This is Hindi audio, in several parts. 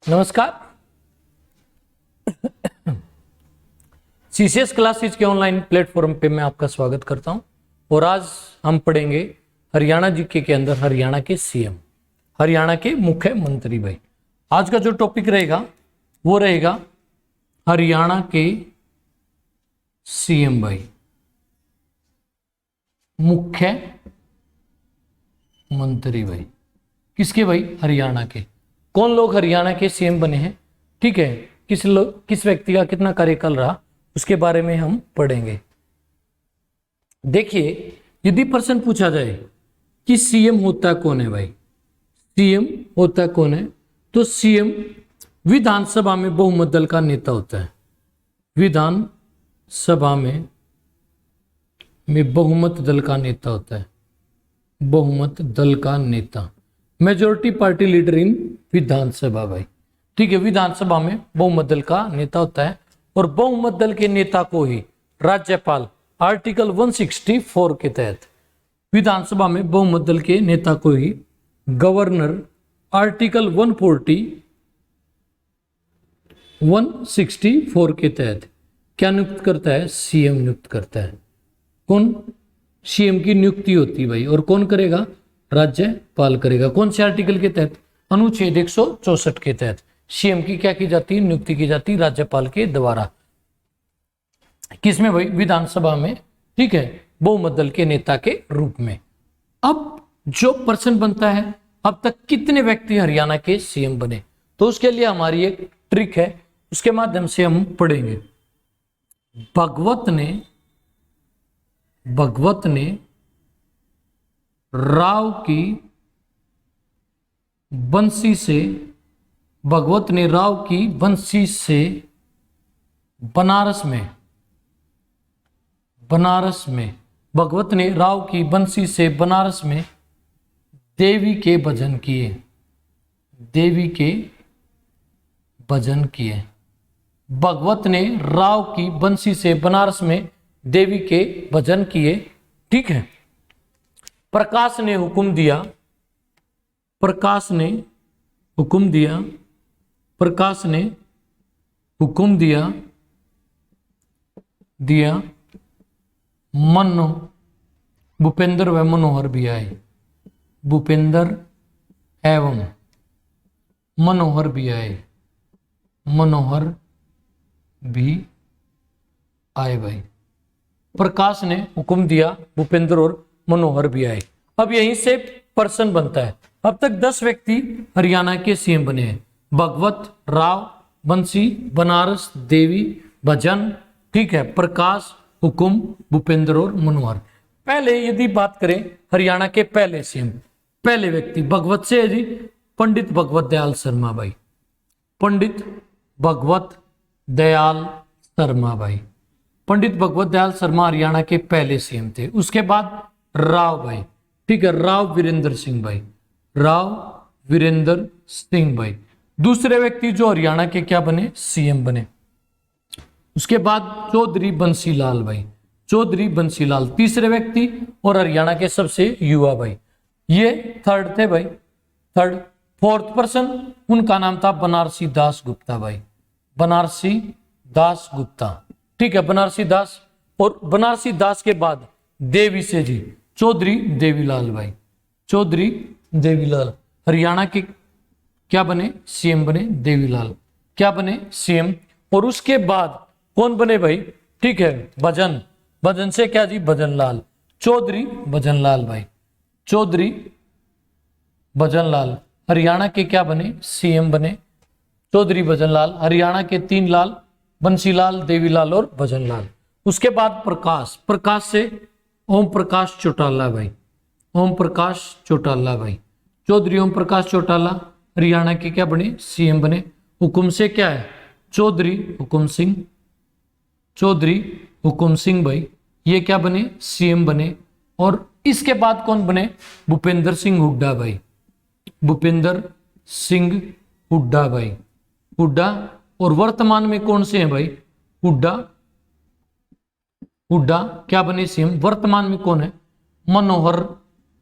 नमस्कार। सीसीएस क्लासेज के ऑनलाइन प्लेटफॉर्म पे मैं आपका स्वागत करता हूं और आज हम पढ़ेंगे हरियाणा जीके के अंदर हरियाणा के सीएम, हरियाणा के मुख्यमंत्री। भाई आज का जो टॉपिक रहेगा वो रहेगा हरियाणा के सीएम। भाई मुख्यमंत्री भाई किसके? भाई हरियाणा के। कौन लोग हरियाणा के सीएम बने हैं, ठीक है, किस व्यक्ति का कितना कार्यकाल रहा, उसके बारे में हम पढ़ेंगे। देखिए, यदि प्रश्न पूछा जाए कि सीएम होता कौन है, भाई सीएम होता कौन है, तो सीएम विधानसभा में बहुमत दल का नेता होता है। विधानसभा में बहुमत दल का नेता होता है। बहुमत दल का नेता, मेजोरिटी पार्टी लीडर इन विधानसभा। भाई ठीक है, विधानसभा में बहुमत दल का नेता होता है और बहुमत दल के नेता को ही राज्यपाल आर्टिकल 164 के तहत, विधानसभा में बहुमत दल के नेता को ही गवर्नर आर्टिकल 164 के तहत क्या नियुक्त करता है? सीएम नियुक्त करता है। कौन? सीएम की नियुक्ति होती है भाई, और कौन करेगा? राज्यपाल करेगा। कौन से आर्टिकल के तहत? अनुच्छेद 164 के तहत सीएम की क्या की जाती है? नियुक्ति की जाती है राज्यपाल के द्वारा। किसमें भाई? विधानसभा में, ठीक है, बहुमत दल के नेता के रूप में। अब जो प्रश्न बनता है, अब तक कितने व्यक्ति हरियाणा के सीएम बने, तो उसके लिए हमारी एक ट्रिक है, उसके माध्यम से हम पढ़ेंगे। भगवत ने राव की बंसी से बनारस में देवी के भजन किए। भगवत ने राव की बंसी से बनारस में देवी के भजन किए, ठीक है। प्रकाश ने हुक्म दिया भूपेंद्र व मनोहर भी आए। भूपेंद्र एवं मनोहर भी आए भाई। प्रकाश ने हुक्म दिया, भूपेंद्र और मनोहर भी आए। अब यहीं से प्रश्न बनता है, अब तक 10 व्यक्ति हरियाणा के सीएम बने हैं। भगवत, राव, बंसी, बनारस, देवी, भजन, ठीक है, प्रकाश, हुकुम, भूपेंद्र और मनोहर। पहले यदि बात करें हरियाणा के पहले सीएम, पहले व्यक्ति भगवत से है जी, पंडित भगवत दयाल शर्मा भाई। पंडित भगवत दयाल शर्मा भाई, पंडित भगवत दयाल शर्मा हरियाणा के पहले सीएम थे। उसके बाद राव भाई, ठीक है, राव वीरेंद्र सिंह भाई। दूसरे व्यक्ति जो हरियाणा के क्या बने? सीएम बने। उसके बाद चौधरी बंसीलाल भाई, तीसरे व्यक्ति और हरियाणा के सबसे युवा भाई, ये थर्ड थे भाई। फोर्थ पर्सन, उनका नाम था बनारसी दास गुप्ता भाई। बनारसी दास गुप्ता, ठीक है, बनारसी दास। और बनारसी दास के बाद देवी से जी चौधरी देवीलाल भाई। चौधरी देवीलाल हरियाणा के क्या बने? सीएम बने। देवीलाल क्या बने? सीएम। और उसके बाद कौन बने भाई? ठीक है, भजन से क्या जी? भजनलाल, चौधरी भजनलाल भाई। चौधरी भजनलाल हरियाणा के क्या बने? सीएम बने। चौधरी भजनलाल, हरियाणा के 3 लाल, बंसीलाल, देवीलाल और भजनलाल। उसके बाद प्रकाश से ओम प्रकाश चौटाला भाई। चौधरी ओम प्रकाश चौटाला हरियाणा के क्या बने? सीएम बने। हुकुम से क्या है? चौधरी हुकुम सिंह भाई, ये क्या बने? सीएम बने। और इसके बाद कौन बने? भूपेंद्र सिंह हुड्डा भाई। हुड्डा। और वर्तमान में कौन से हैं भाई? हुड्डा क्या बने? सीएम। वर्तमान में कौन है? मनोहर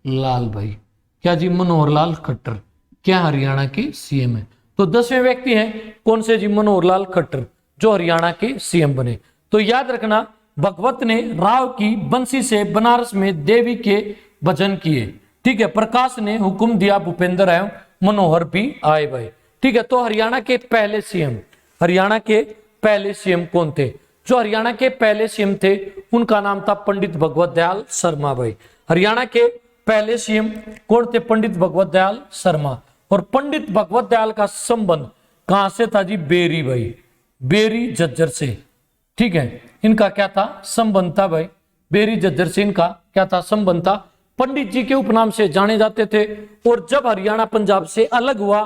लाल भाई। क्या जी? मनोहर लाल खट्टर क्या हरियाणा के सीएम है। तो 10वें व्यक्ति हैं कौन से जी, मनोहर लाल खट्टर, जो हरियाणा के सीएम बने। तो याद रखना, भगवत ने राव की बंसी से बनारस में देवी के भजन किए। ठीक है, प्रकाश ने हुक्म दिया, भूपेंद्र एवं मनोहर भी आए भाई। ठीक है, तो हरियाणा के पहले सीएम, हरियाणा के पहले सीएम कौन थे? जो हरियाणा के पहले सीएम थे उनका नाम था पंडित भगवत दयाल शर्मा भाई। हरियाणा के पहले सीएम कौन थे? पंडित भगवत दयाल शर्मा। और पंडित भगवत दयाल का संबंध कहां से था जी? बेरी भाई, बेरी झज्जर से। ठीक है, इनका क्या था? संबंध था भाई, बेरी झज्जर से इनका क्या था? संबंध था। पंडित जी के उपनाम से जाने जाते थे। और जब हरियाणा पंजाब से अलग हुआ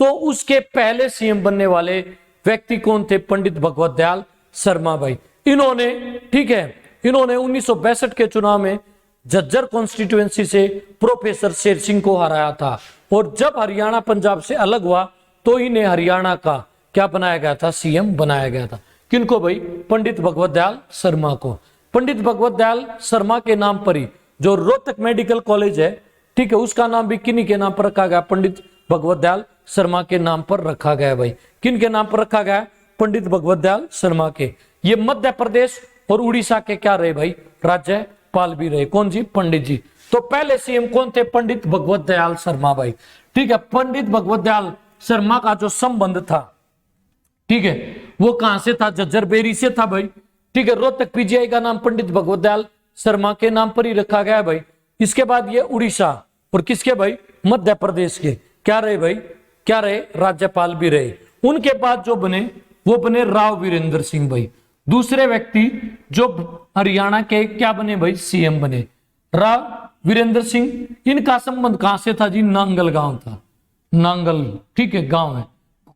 तो उसके पहले सीएम बनने वाले व्यक्ति कौन थे? पंडित भगवत दयाल शर्मा भाई। इन्होंने, ठीक है, इन्होंने 1962 के चुनाव में झज्जर कॉन्स्टिट्यूएंसी से प्रोफेसर शेर सिंह को हराया था। और जब हरियाणा पंजाब से अलग हुआ तो इन्हें हरियाणा का क्या बनाया गया था? सीएम बनाया गया था। किनको भाई? पंडित भगवत दयाल शर्मा को। पंडित भगवत दयाल शर्मा के नाम पर ही जो रोहतक मेडिकल कॉलेज है, ठीक है, उसका नाम भी किन्हीं के नाम पर रखा गया? पंडित भगवत दयाल शर्मा के नाम पर रखा गया भाई। किन के नाम पर रखा गया? पंडित भगवत दयाल शर्मा के। ये मध्य प्रदेश और उड़ीसा के क्या रहे भाई? राज्यपाल भी रहे। कौन जी? पंडित जी। तो पहले सीएम कौन थे? पंडित भगवत दयाल शर्मा भाई। ठीक है, पंडित भगवत दयाल शर्मा का जो संबंध था, ठीक है, वो कहां से था? झज्जर बेरी से था भाई। ठीक है, रोहतक पीजीआई का नाम पंडित भगवत दयाल शर्मा के नाम पर ही रखा गया भाई। इसके बाद ये उड़ीसा और किसके भाई? मध्य प्रदेश के क्या रहे भाई? क्या रहे? राज्यपाल भी रहे। उनके बाद जो बने वो बने राव वीरेंद्र सिंह भाई। दूसरे व्यक्ति जो हरियाणा के क्या बने भाई? सीएम बने, राव वीरेंद्र सिंह। इनका संबंध कहां से था जी? नांगल गांव था, नांगल, ठीक है, गांव है।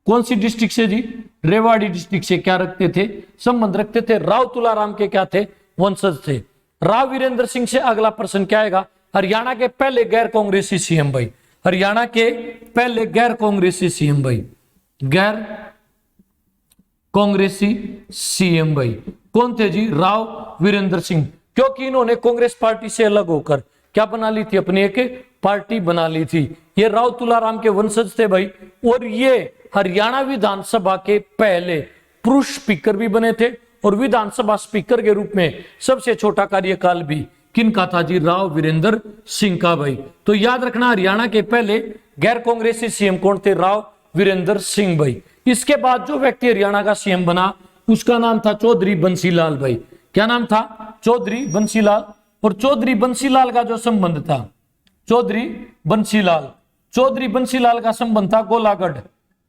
कौन सी डिस्ट्रिक्ट से जी? रेवाड़ी डिस्ट्रिक्ट से क्या रखते थे? संबंध रखते थे। राव तुलाराम के क्या थे? वंशज थे। राव वीरेंद्र सिंह से अगला प्रश्न क्या आएगा? हरियाणा के पहले गैर कांग्रेसी सीएम भाई। हरियाणा के पहले गैर कांग्रेसी सीएम भाई, गैर कांग्रेसी सीएम भाई कौन थे जी? राव वीरेंद्र सिंह। क्योंकि इन्होंने कांग्रेस पार्टी से अलग होकर क्या बना ली थी? अपनी एक पार्टी बना ली थी। ये राव तुलाराम के वंशज थे भाई। और ये हरियाणा विधानसभा के पहले पुरुष स्पीकर भी बने थे। और विधानसभा स्पीकर के रूप में सबसे छोटा कार्यकाल भी किनका था जी? राव वीरेंद्र सिंह का भाई। तो याद रखना, हरियाणा के पहले गैर कांग्रेसी सीएम कौन थे? राव वीरेंद्र सिंह भाई। इसके बाद जो व्यक्ति हरियाणा का सीएम बना उसका नाम था चौधरी बंसीलाल भाई। क्या नाम था? चौधरी बंसीलाल। और चौधरी बंसीलाल का जो संबंध था, चौधरी बंसीलाल का संबंध था गोलागढ़,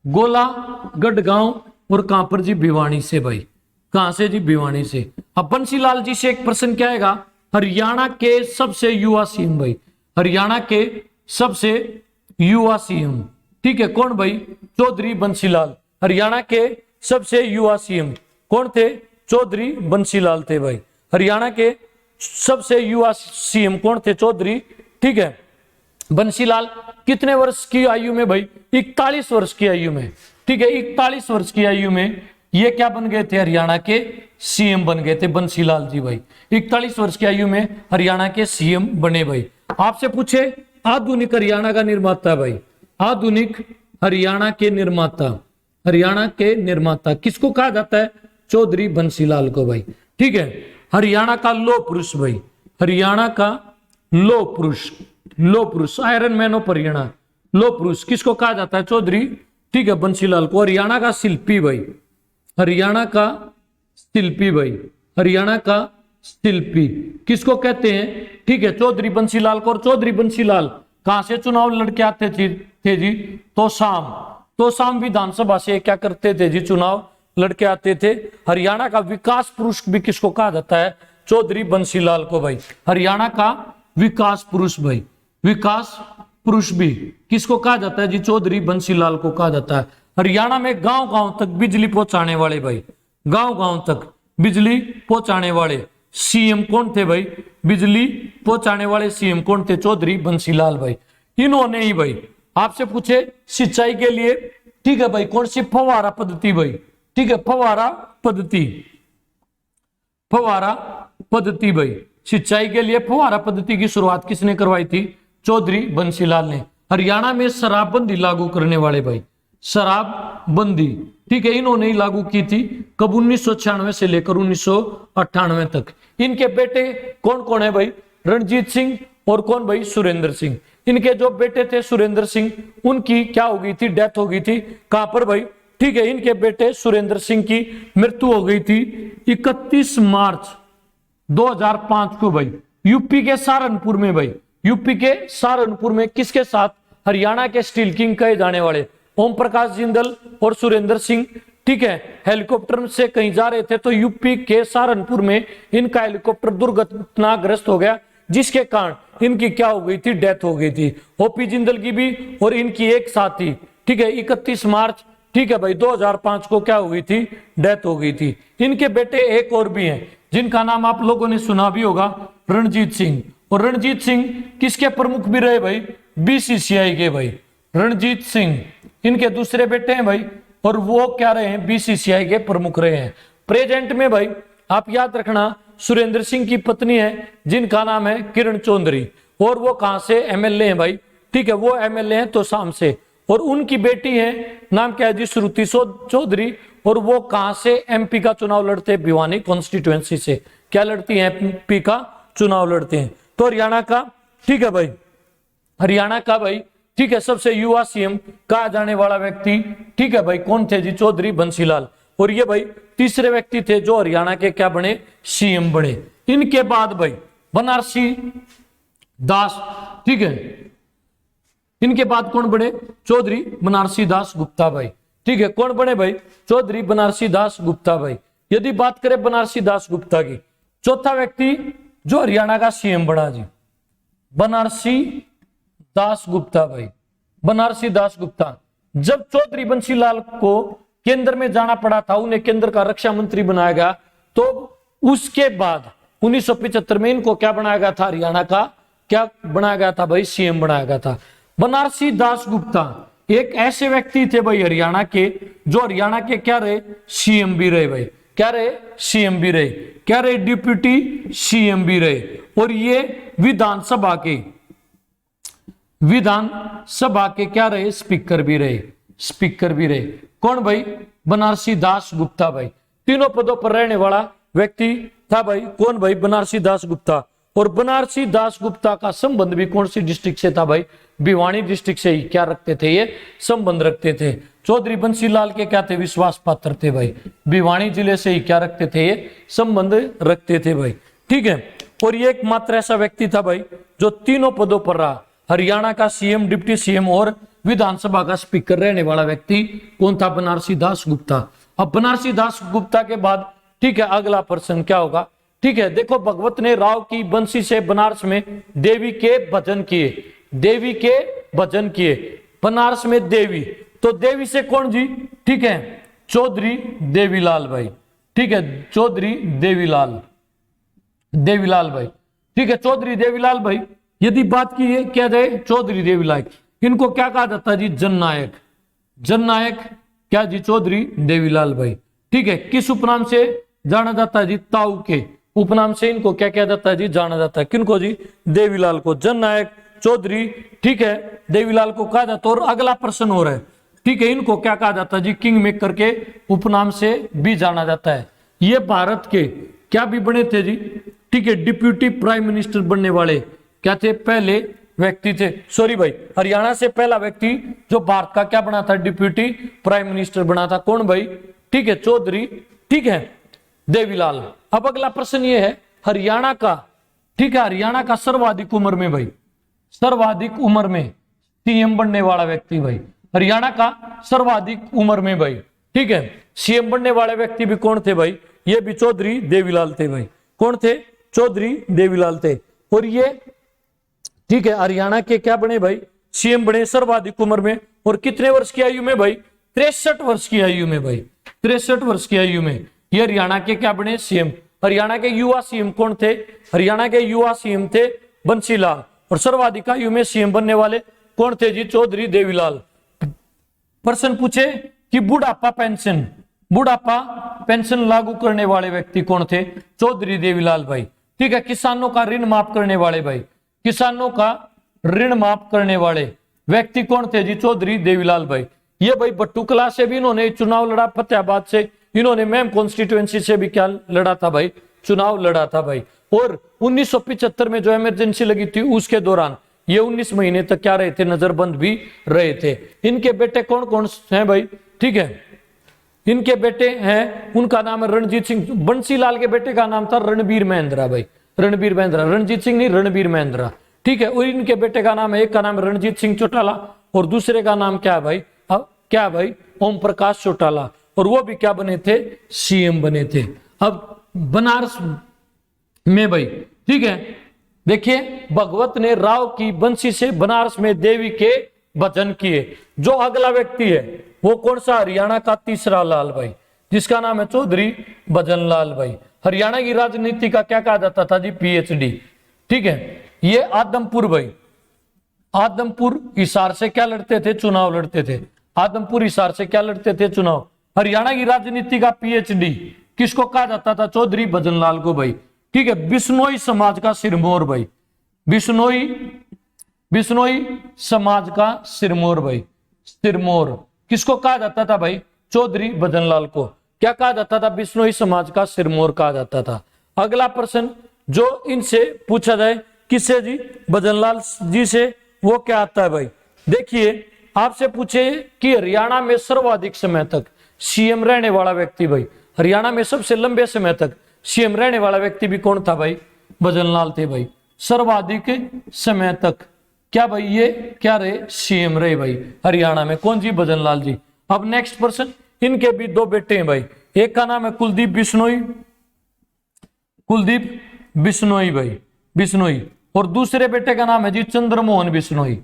गोलागढ़ गांव। और कहां पर जी? भिवानी से भाई। कहां से जी? भिवानी से। अब बंसीलाल जी से एक प्रश्न क्या आएगा? हरियाणा के सबसे युवा सीएम भाई, हरियाणा के सबसे युवा सीएम, ठीक है, कौन भाई? चौधरी बंसीलाल। हरियाणा के सबसे युवा सीएम कौन थे? चौधरी बंसीलाल थे भाई। हरियाणा के सबसे युवा सीएम कौन थे? चौधरी, ठीक है, बंसीलाल। कितने वर्ष की आयु में भाई? 41 वर्ष की आयु में, ठीक है, 41 वर्ष की आयु में ये क्या बन गए थे? हरियाणा के सीएम बन गए थे बंसीलाल जी भाई। 41 वर्ष की आयु में हरियाणा के सीएम बने भाई। आपसे पूछे आधुनिक हरियाणा का निर्माता भाई, आधुनिक हरियाणा के निर्माता, हरियाणा के निर्माता किसको कहा जाता है? चौधरी बंसीलाल को भाई। ठीक है, हरियाणा का लौह पुरुष भाई, हरियाणा का लौह पुरुष, लौह पुरुष, आयरन मैन ऑफ हरियाणा, लौह पुरुष किसको कहा जाता है? चौधरी, ठीक है, बंसीलाल को। हरियाणा का शिल्पी भाई, हरियाणा का शिल्पी भाई, हरियाणा का शिल्पी किसको कहते हैं? ठीक है, चौधरी बंसीलाल को। और चौधरी बंसीलाल कहां से चुनाव लड़के आते थे जी? तोशाम विधानसभा से क्या करते थे जी? चुनाव लड़के आते थे। हरियाणा का विकास पुरुष भी किसको कहा जाता है? चौधरी बंसीलाल को भाई। हरियाणा का विकास पुरुष भाई, विकास पुरुष भी किसको कहा जाता है जी? चौधरी बंसीलाल को कहा जाता है। हरियाणा में गांव गांव तक बिजली पहुंचाने वाले भाई, गांव गांव तक बिजली पहुंचाने वाले सीएम कौन थे भाई? बिजली पहुंचाने वाले सीएम कौन थे? चौधरी बंसीलाल भाई। इन्होंने ही भाई आपसे पूछे सिंचाई के लिए, ठीक है भाई, कौन सी? फव्वारा पद्धति भाई, ठीक है, फव्वारा पद्धति, फव्वारा पद्धति भाई। सिंचाई के लिए फव्वारा पद्धति की शुरुआत किसने करवाई थी? चौधरी बंसीलाल ने। हरियाणा में शराबबंदी लागू करने वाले भाई, शराबबंदी, ठीक है, इन्होंने ही लागू की थी। कब? 1996 से लेकर 1998 तक। इनके बेटे कौन कौन है भाई? रणजीत सिंह और कौन भाई? सुरेंद्र सिंह। इनके जो बेटे थे सुरेंद्र सिंह, उनकी क्या हो गई थी? डेथ हो गई थी। कहां पर भाई? ठीक है, इनके बेटे सुरेंद्र सिंह की मृत्यु हो गई थी 31 मार्च 2005 को भाई, यूपी के सहारनपुर में भाई, यूपी के सहारनपुर में। किसके साथ? हरियाणा के स्टील किंग कहे जाने वाले ओम प्रकाश जिंदल और सुरेंद्र सिंह, ठीक है, हेलीकॉप्टर से कहीं जा रहे थे तो यूपी के सहारनपुर में इनका हेलीकॉप्टर दुर्घटनाग्रस्त हो गया, जिसके कारण इनकी क्या हो गई थी? डेथ हो गई थी। ओपी जिंदल की भी और इनकी एक साथ थी, ठीक है, 31 मार्च, ठीक है भाई, 2005 को क्या हो गई थी? डेथ हो गई थी। इनके बेटे एक और भी हैं जिनका नाम आप लोगों ने सुना भी होगा, रणजीत सिंह। और रणजीत सिंह किसके प्रमुख भी रहे भाई? बीसीसीआई के भाई, रणजीत सिंह इनके दूसरे बेटे हैं भाई, और वो क्या रहे हैं? बीसीसीआई के प्रमुख रहे हैं। प्रेजेंट में भाई आप याद रखना, सुरेंद्र सिंह की पत्नी है जिनका नाम है किरण चौधरी, और वो कहां से? एमएलए हैं भाई, ठीक है, वो एमएलए हैं तोशाम से। और उनकी बेटी है, नाम क्या है जी? श्रुति चौधरी, और वो कहां से? एमपी का चुनाव लड़ते, भिवानी कॉन्स्टिट्यूएंसी से। क्या लड़ती हैं? एमपी का चुनाव लड़ते हैं। तो हरियाणा का, ठीक है भाई, हरियाणा का भाई, ठीक है, सबसे युवा सीएम कहा जाने वाला व्यक्ति, ठीक है भाई, कौन थे जी? चौधरी बंसीलाल। और ये भाई तीसरे व्यक्ति थे जो हरियाणा के क्या बने? सीएम बने। इनके बाद भाई बनारसी दास, ठीक है, इनके बाद कौन बने? चौधरी बनारसी दास गुप्ता भाई, ठीक है, कौन बने भाई? चौधरी बनारसी दास गुप्ता भाई। यदि बात करें बनारसी दास गुप्ता की, चौथा व्यक्ति जो हरियाणा का सीएम बना जी, बनारसी दास गुप्ता भाई, बनारसी दास गुप्ता। जब चौधरी बंसीलाल को केंद्र में जाना पड़ा था, उन्हें केंद्र का रक्षा मंत्री बनाया गया, तो उसके बाद 1975 में इनको क्या बनाया गया था? हरियाणा का क्या बनाया गया था भाई? सीएम बनाया गया था। बनारसी दास गुप्ता एक ऐसे व्यक्ति थे भाई हरियाणा के, जो हरियाणा के क्या रहे? सीएम भी रहे भाई। क्या रहे? सीएम भी रहे। क्या रहे? डिप्यूटी सीएम भी रहे। और ये विधानसभा के क्या रहे? स्पीकर भी रहे, स्पीकर भी रहे। कौन भाई? बनारसी दास गुप्ता भाई। तीनों पदों पर रहने वाला व्यक्ति था भाई। कौन भाई? बनारसी दास गुप्ता। और बनारसी दास गुप्ता का संबंध भी कौन सी डिस्ट्रिक्ट से था भाई? भिवानी डिस्ट्रिक्ट से ही क्या रखते थे? ये संबंध रखते थे। चौधरी बंसीलाल के क्या थे? विश्वास पात्र थे भाई। भिवानी जिले से ही क्या रखते थे? ये संबंध रखते थे भाई, ठीक है। और ये एकमात्र ऐसा व्यक्ति था भाई जो तीनों पदों पर रहा, हरियाणा का सीएम, डिप्टी सीएम और विधानसभा का स्पीकर रहने वाला व्यक्ति कौन था? बनारसी दास गुप्ता। अब बनारसी दास गुप्ता के बाद, ठीक है, अगला प्रश्न क्या होगा? ठीक है, देखो, भगवत ने राव की बंसी से बनारस में देवी के भजन किए, देवी के भजन किए बनारस में देवी। तो देवी से कौन जी? ठीक है, चौधरी देवीलाल भाई, ठीक है, चौधरी देवीलाल, देवीलाल भाई, ठीक है, चौधरी देवीलाल भाई। यदि बात की क्या जाए चौधरी देवीलाल, इनको क्या कहा जाता है जी? जननायक, जननायक क्या जी? चौधरी देवीलाल भाई, ठीक है। किस उपनाम से जाना जाता है जी? ताऊ के उपनाम से इनको क्या किया जाता है जी? जाना जाता है। किनको जी? देवीलाल को। जननायक, चौधरी, ठीक है, देवीलाल को कहा जाता है। और अगला प्रश्न हो रहा है, ठीक है, इनको क्या कहा जाता है जी? किंग मेकर के उपनाम से भी जाना जाता है। ये भारत के क्या भी बने थे जी? ठीक है, डिप्यूटी प्राइम मिनिस्टर बनने वाले क्या थे? पहले व्यक्ति थे। सॉरी भाई, हरियाणा से पहला व्यक्ति जो भारत का क्या बना था? डिप्यूटी प्राइम मिनिस्टर बना था। कौन भाई? ठीक है, चौधरी, ठीक है, देवीलाल। अब अगला प्रश्न ये है, हरियाणा का, ठीक है, हरियाणा का सर्वाधिक उम्र में भाई, सर्वाधिक उम्र में सीएम बनने वाला व्यक्ति भाई, हरियाणा का सर्वाधिक उम्र में भाई, ठीक है, सीएम बनने वाले व्यक्ति भी कौन थे भाई? ये भी चौधरी देवीलाल थे भाई। कौन थे? चौधरी देवीलाल थे। और ये, ठीक है, हरियाणा के क्या बने भाई? सीएम बने सर्वाधिक उम्र में। और कितने वर्ष की आयु में भाई? 63 वर्ष की आयु में भाई, 63 वर्ष की आयु में ये हरियाणा के क्या बने? सीएम। हरियाणा के युवा सीएम कौन थे? हरियाणा के युवा सीएम थे बंसीलाल। और सर्वाधिक आयु में सीएम बनने वाले कौन थे जी? चौधरी देवीलाल। प्रश्न पूछे कि बुढ़ापा पेंशन, बुढ़ापा पेंशन लागू करने वाले व्यक्ति कौन थे? चौधरी देवीलाल भाई, ठीक है। किसानों का ऋण माफ करने वाले भाई, किसानों का ऋण माफ करने वाले व्यक्ति कौन थे जी? चौधरी देवीलाल भाई। ये भाई बट्टूकला से भी इन्होंने चुनाव लड़ा, फतेहाबाद से इन्होंने मैम कॉन्स्टिट्यूएंसी से भी क्या लड़ा था भाई, चुनाव लड़ा था भाई। और 1975 में जो इमरजेंसी लगी थी उसके दौरान ये 19 महीने तक क्या रहे थे, नजरबंद भी रहे थे। इनके बेटे कौन कौन हैं भाई, ठीक है, इनके बेटे हैं, उनका नाम है रणजीत सिंह। बंसीलाल के बेटे का नाम था रणबीर महेंद्रा भाई, रणबीर महेंद्रा, रणजीत सिंह नहीं रणबीर महेंद्रा, ठीक है। और इनके बेटे का नाम है, एक का नाम है रणजीत सिंह चौटाला और दूसरे का नाम क्या है भाई, अब क्या भाई, ओम प्रकाश चौटाला। और वो भी क्या बने थे, सीएम बने थे। अब बनारस में भाई, ठीक है, देखिए भगवत ने राव की बंसी से बनारस में देवी के भजन किए। जो अगला व्यक्ति है वो कौन सा, हरियाणा का तीसरा लाल भाई, जिसका नाम है चौधरी भजन लाल भाई। हरियाणा की राजनीति का क्या कहा जाता था जी, पीएचडी, ठीक है। ये आदमपुर भाई, आदमपुर हिसार से क्या लड़ते थे, चुनाव लड़ते थे। आदमपुर हिसार से क्या लड़ते थे, चुनाव। हरियाणा की राजनीति का पीएचडी किसको कहा जाता था, चौधरी भजन लाल को भाई, ठीक है। बिश्नोई समाज का सिरमौर भाई, बिश्नोई समाज का सिरमौर भाई, सिरमौर किसको कहा जाता था भाई, चौधरी भजन लाल को क्या कहा जाता था, बिश्नोई समाज का सिरमौर कहा जाता था। अगला प्रश्न जो इनसे पूछा जाए, किससे जी, भजन लाल जी से, वो क्या आता है भाई। देखिए आपसे पूछे कि हरियाणा में सर्वाधिक समय तक सीएम रहने वाला व्यक्ति भाई, हरियाणा में सबसे लंबे समय तक सीएम रहने वाला व्यक्ति भी कौन था भाई, भजन लाल थे भाई। सर्वाधिक समय तक क्या भाई, ये क्या रहे, सीएम रहे भाई हरियाणा में, कौन जी, भजन लाल जी। अब नेक्स्ट पर्सन, इनके भी दो बेटे हैं भाई, एक का नाम है कुलदीप बिश्नोई, कुलदीप बिश्नोई भाई, बिश्नोई, और दूसरे बेटे का नाम है जी चंद्रमोहन बिश्नोई,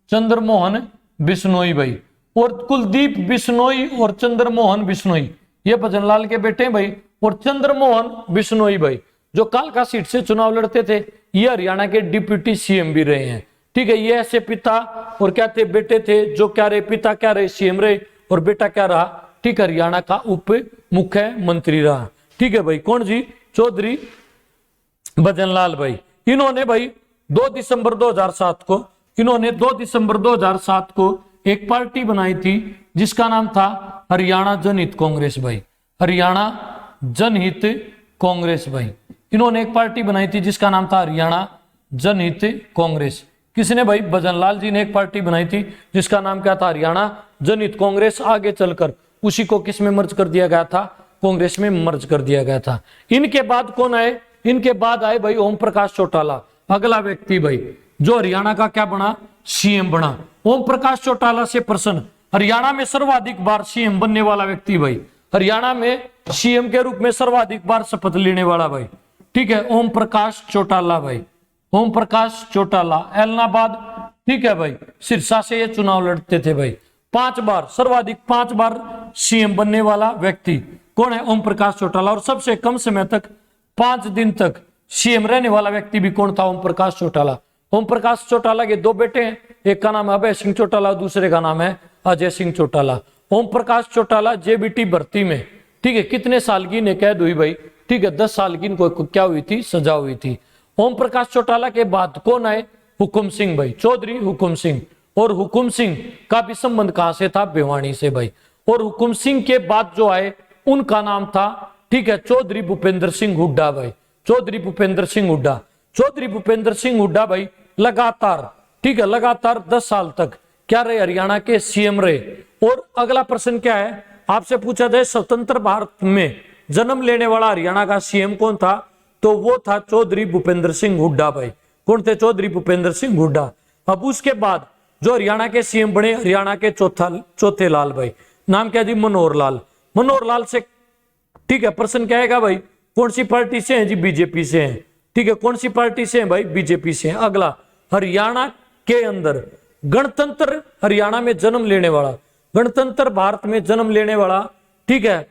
चंद्रमोहन बिश्नोई भाई। और कुलदीप बिश्नोई और चंद्रमोहन बिश्नोई ये भजन लाल के बेटे हैं भाई। और चंद्रमोहन बिश्नोई भाई जो कालका सीट से चुनाव लड़ते थे, ये हरियाणा के डिप्टी सीएम भी रहे हैं, ठीक है। ये ऐसे पिता और क्या थे, बेटे थे, जो क्या रहे, पिता क्या रहे, सीएम रहे, और बेटा क्या रहा, ठीक, हरियाणा का उप मुख्यमंत्री रहा, ठीक है भाई। कौन जी, चौधरी भजन लाल भाई। इन्होंने भाई 2 दिसंबर 2007 को, इन्होंने 2 दिसंबर 2007 को एक पार्टी बनाई थी जिसका नाम था हरियाणा जनहित कांग्रेस भाई, हरियाणा जनहित कांग्रेस भाई। इन्होंने एक पार्टी बनाई थी जिसका नाम था हरियाणा जनहित कांग्रेस। किसने भाई, भजन लाल जी ने एक पार्टी बनाई थी जिसका नाम क्या था, हरियाणा जनहित कांग्रेस। आगे चलकर उसी को किस में मर्ज कर दिया गया था, कांग्रेस में मर्ज कर दिया गया था। इनके बाद कौन आए, इनके बाद आए भाई ओम प्रकाश चौटाला, अगला व्यक्ति भाई जो हरियाणा का क्या बना, सीएम बना। ओम प्रकाश चौटाला से प्रश्न, हरियाणा में सर्वाधिक बार सीएम बनने वाला व्यक्ति भाई, हरियाणा में सीएम के रूप में सर्वाधिक बार शपथ लेने वाला भाई, ठीक है, ओम प्रकाश चौटाला भाई, ओम प्रकाश चौटाला। एलनाबाद, ठीक है भाई, सिरसा से ये चुनाव लड़ते थे भाई। 5 बार, सर्वाधिक 5 बार सीएम बनने वाला व्यक्ति कौन है, ओम प्रकाश चौटाला। और सबसे कम समय तक 5 दिन तक सीएम रहने वाला व्यक्ति भी कौन था, ओम प्रकाश चौटाला। ओम प्रकाश चौटाला के 2 बेटे हैं, एक का नाम है अभय सिंह चौटाला, दूसरे का नाम है अजय सिंह चौटाला। ओम प्रकाश चौटाला जेबीटी भर्ती में, ठीक है, कितने साल की इन्हें कैद हुई भाई, ठीक है, 10 साल की इनको क्या हुई थी, सजा हुई थी। ओम प्रकाश चौटाला के बाद कौन आए, हुकुम सिंह भाई, चौधरी हुकुम सिंह। और हुकुम सिंह का भी संबंध कहां से था, भिवानी से भाई। और हुकुम सिंह के बाद जो आए उनका नाम था, ठीक है, चौधरी भूपेंद्र सिंह हुड्डा भाई, चौधरी भूपेंद्र सिंह हुड्डा। चौधरी भूपेंद्र सिंह हुड्डा भाई लगातार, ठीक है, लगातार 10 साल तक क्या रहे, हरियाणा के सीएम रहे। और अगला प्रश्न क्या है, आपसे पूछा जाए स्वतंत्र भारत में जन्म लेने वाला हरियाणा का सीएम कौन था, तो वो था चौधरी भूपेंद्र सिंह हुड्डा भाई। कौन थे, चौधरी भूपेंद्र सिंह हुड्डा। अब उसके बाद जो हरियाणा के सीएम बने, हरियाणा के चौथे लाल भाई, नाम क्या जी, मनोहर लाल। मनोहर लाल से, ठीक है, प्रश्न क्या आएगा भाई, कौन सी पार्टी से हैं जी, बीजेपी से हैं, ठीक है, कौन सी पार्टी से हैं भाई, बीजेपी से हैं। अगला, हरियाणा के अंदर गणतंत्र हरियाणा में जन्म लेने वाला, गणतंत्र भारत में जन्म लेने वाला, ठीक है,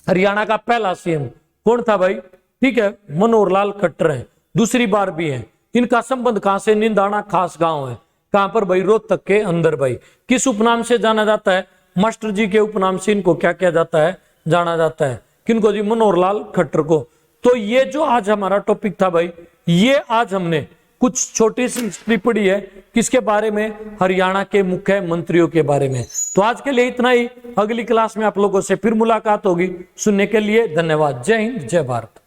हरियाणा का पहला सीएम कौन था भाई, ठीक है, मनोहर लाल खट्टर है, दूसरी बार भी है। इनका संबंध कहां से, निंदाना खास गांव है, कहां पर भाई, रोहतक के अंदर भाई। किस उपनाम से जाना जाता है, मास्टर जी के उपनाम से इनको क्या किया जाता है, जाना जाता है। किनको जी, मनोहर लाल खट्टर को। तो ये जो आज हमारा टॉपिक था भाई, ये आज हमने कुछ छोटी सी हिस्ट्री पढ़ी है किसके बारे में, हरियाणा के मुख्यमंत्रियों के बारे में। तो आज के लिए इतना ही, अगली क्लास में आप लोगों से फिर मुलाकात होगी। सुनने के लिए धन्यवाद। जय हिंद, जय भारत।